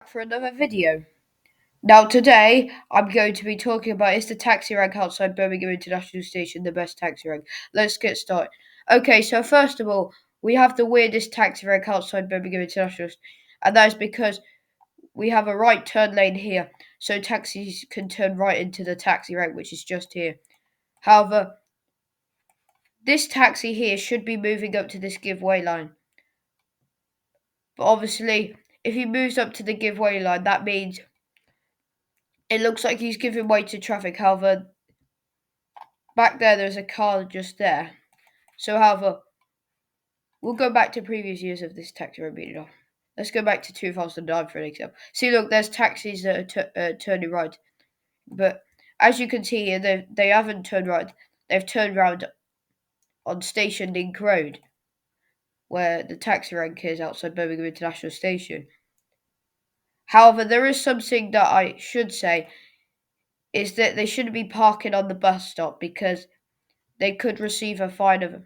For another video. Now today I'm going to be talking about is the taxi rank outside Birmingham International Station the best taxi rank? Let's get started. Okay, so first of all, we have the weirdest taxi rank outside Birmingham International, and that is because we have a right turn lane here, so taxis can turn right into the taxi rank, which is just here. However, this taxi here should be moving up to this giveaway line. But obviously, if he moves up to the giveaway line, that means it looks like he's giving way to traffic. However, back there's a car just there. So, however, we'll go back to previous years of this taxi road being off. Let's go back to 2009 for an example. See, look, there's taxis that are turning right. But as you can see here, they haven't turned right. They've turned round on Station Link Road, where the taxi rank is outside Birmingham International Station. However, there is something that I should say, is that they shouldn't be parking on the bus stop because they could receive a fine of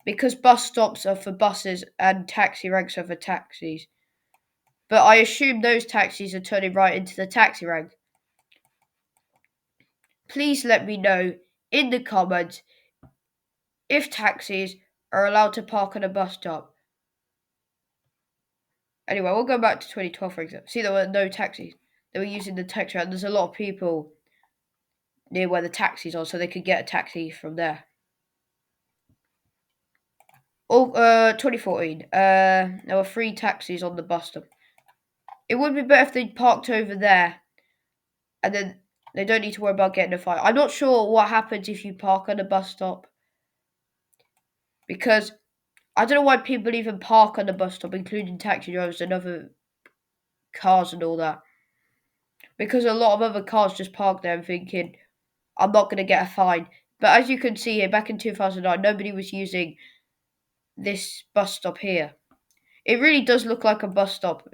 because bus stops are for buses and taxi ranks are for taxis. But I assume those taxis are turning right into the taxi rank. Please let me know in the comments if taxis are allowed to park on a bus stop. Anyway, we'll go back to 2012 for example. See, there were no taxis. They were using the taxi rank. There's a lot of people near where the taxis are, so they could get a taxi from there. 2014. There were 3 taxis on the bus stop. It would be better if they parked over there, and then they don't need to worry about getting a fine. I'm not sure what happens if you park on a bus stop, because I don't know why people even park on the bus stop, including taxi drivers and other cars and all that. Because a lot of other cars just park there and thinking, I'm not going to get a fine. But as you can see here, back in 2009, nobody was using this bus stop here. It really does look like a bus stop.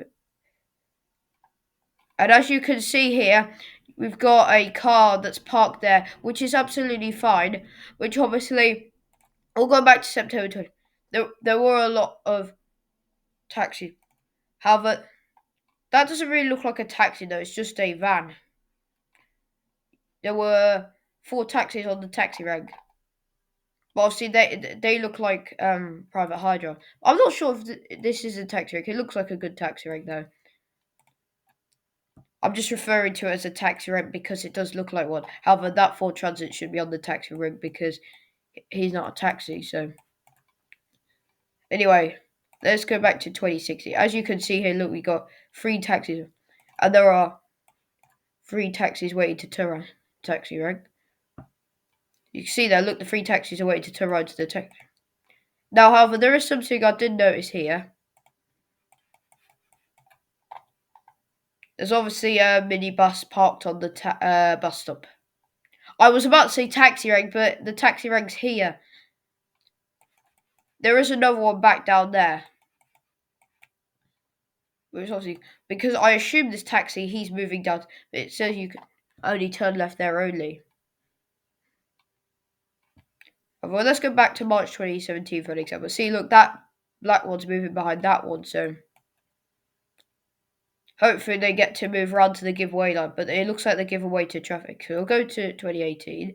And as you can see here, we've got a car that's parked there, which is absolutely fine. Which obviously, we'll go back to September 20. There were a lot of taxis. However, that doesn't really look like a taxi though, it's just a van. There were 4 taxis on the taxi rank. But obviously they look like private hire. I'm not sure if this is a taxi rank. It looks like a good taxi rank though. I'm just referring to it as a taxi rank because it does look like one. However, that Ford Transit should be on the taxi rank because he's not a taxi. So, anyway, let's go back to 2060. As you can see here, look, we got 3 taxis, and there are 3 taxis waiting to turn around taxi rank. You can see there, look, the 3 taxis are waiting to turn around to the taxi. Now, however, there is something I did notice here. There's obviously a minibus parked on the bus stop. I was about to say taxi rank, but the taxi rank's here. There is another one back down there. Which obviously, because I assume this taxi, he's moving down. It says you can only turn left there only. Well, let's go back to March 2017 for an example. See, look, that black one's moving behind that one, so hopefully they get to move around to the giveaway line, but it looks like they give away to traffic. So we'll go to 2018.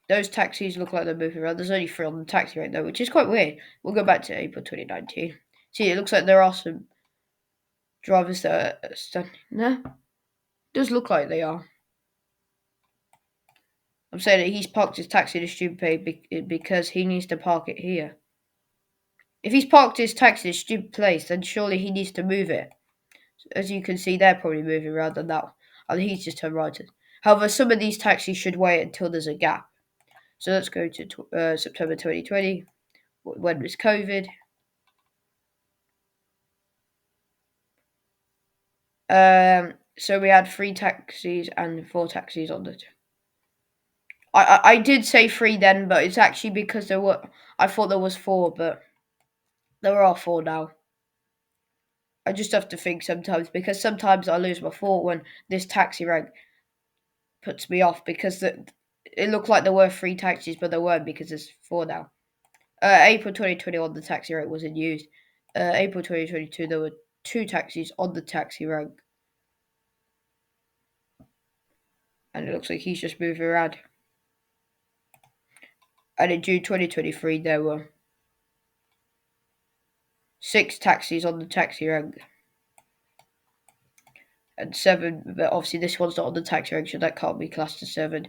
Those taxis look like they're moving around. There's only 3 on the taxi right now, which is quite weird. We'll go back to April 2019. See, it looks like there are some drivers that are standing there. It does look like they are. I'm saying that he's parked his taxi in a stupid place because he needs to park it here. If he's parked his taxi in a stupid place, then surely he needs to move it. As you can see, they're probably moving around on that one. And he's just turned right. However, some of these taxis should wait until there's a gap. So let's go to September 2020, when was COVID. So we had 3 taxis and 4 taxis on it. I did say 3 then, but it's actually because I thought there was 4, but there are 4 now. I just have to think sometimes, because sometimes I lose my thought when this taxi rank puts me off, because it looked like there were 3 taxis, but there weren't because there's 4 now. April 2021, the taxi rank was in use. April 2022, there were 2 taxis on the taxi rank. And it looks like he's just moving around. And in June 2023, there were 6 taxis on the taxi rank. And 7, but obviously this one's not on the taxi rank, so that can't be classed as 7.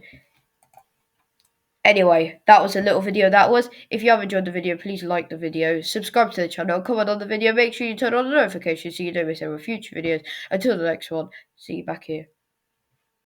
Anyway, that was a little video that was. If you have enjoyed the video, please like the video, subscribe to the channel, comment on the video, make sure you turn on the notifications so you don't miss any future videos. Until the next one, see you back here.